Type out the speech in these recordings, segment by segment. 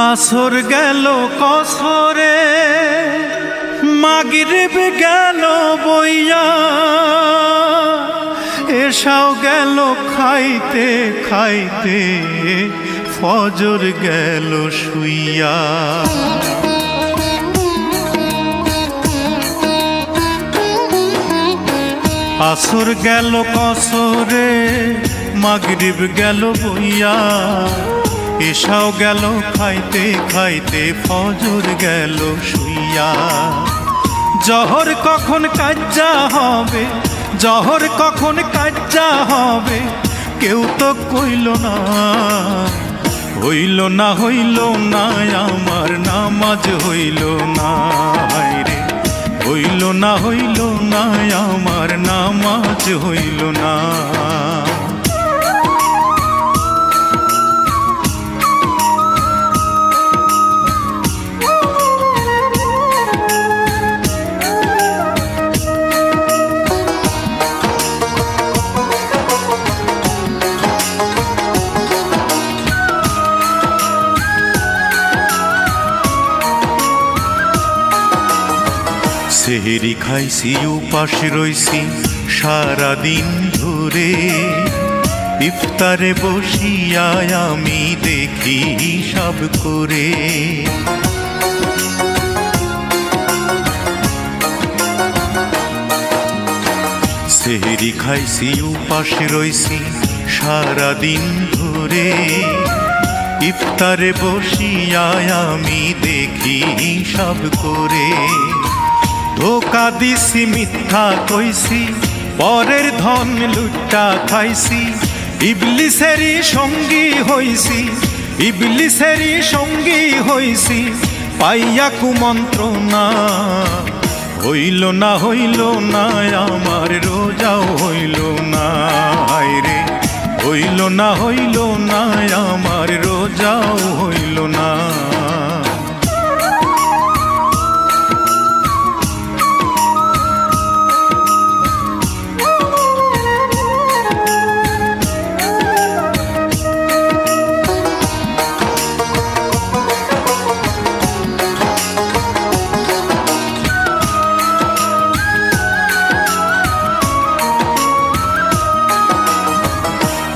আসর গেল কসরে মাগরিব গেল বইয়া, এসাও গেল খাইতে খাইতে ফজর গেল শুইয়া। আসর গেল কসরে মাগরিব গেল বইয়া, এসাও গেল খাইতে খাইতে ফজর গেল শুইয়া। জহর কখন কাজ্জা হবে, জহর কখন কাজ্জা হবে, কেউ তো কইল না। হইল না হইল না আমার নামাজ হইল না রে, হইল না হইল না আমার নামাজ হইল না। সেহেরি খাইছি উপাস রইছি সারাদিন ধরে, ইফতারে বসিয়া আমি দেখি সব করে। সেহেরি খাইছি উপাস রইছি সারাদিন ধরে, ইফতারে বসিয়া আমি দেখি সব করে। ধোকা দিছি মিথ্যা কইছি, পরের ধন লুটা খাইছি, ইবলিসেরই সঙ্গী হইছি, ইবলিসেরই সঙ্গী হইছি, পাইয়া কুমন্ত্রণা। হইল না হইল না আমার রোজাও হইল না রে, হইল না হইল না আমার রোজাও হইল না।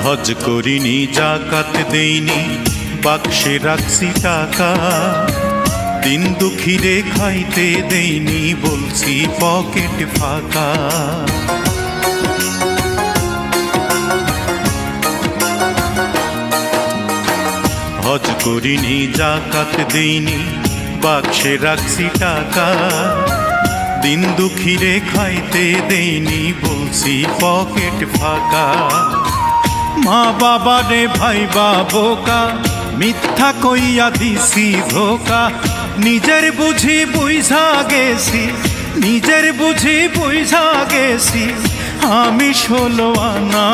হজ করিনি জাকাত দেইনি বাক্সে রাখছি টাকা, দিন দুঃখীরে খাইতে দেইনি বলছি পকেট ফাঁকা। হজ করিনি জাকাত দেইনি বাক্সে রাখছি টাকা, দিন দুঃখীরে খাইতে দেইনি বলছি পকেট ফাঁকা। মা বাবা রে ভাই বোকা, মিথ্যা কইয়া দিছি ধোকা, নিজের বুঝি বুঝা গেছি, নিজের বুঝি বুঝা গেছি আমি 16 আনা।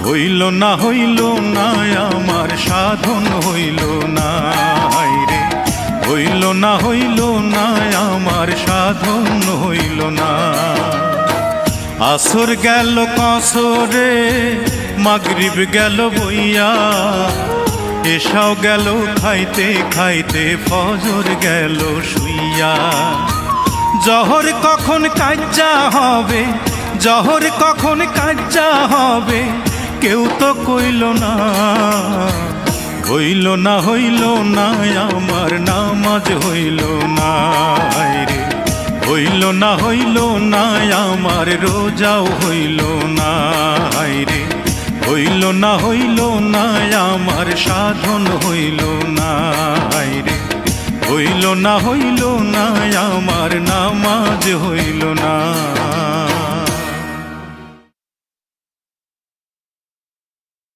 হইল না হইল না আমার সাধন হইল না রে, হইল না হইল না আমার সাধন হইল না। আসর গেল কসরে মাগরিব গেল বইয়া, এসাও গেল খাইতে খাইতে ফজর গেল শুইয়া। জহর কখন কাজ্জা হবে, জহর কখন কাজ্জা হবে, কেউ তো কইল না। হইল না হইল না আমার নামাজ হইল না রে, হইল না হইল না আমার রোজাও হইল না রে, হইল না হইল না আমার সাধন হইল না রে, হইল না হইল না আমার নামাজ হইল।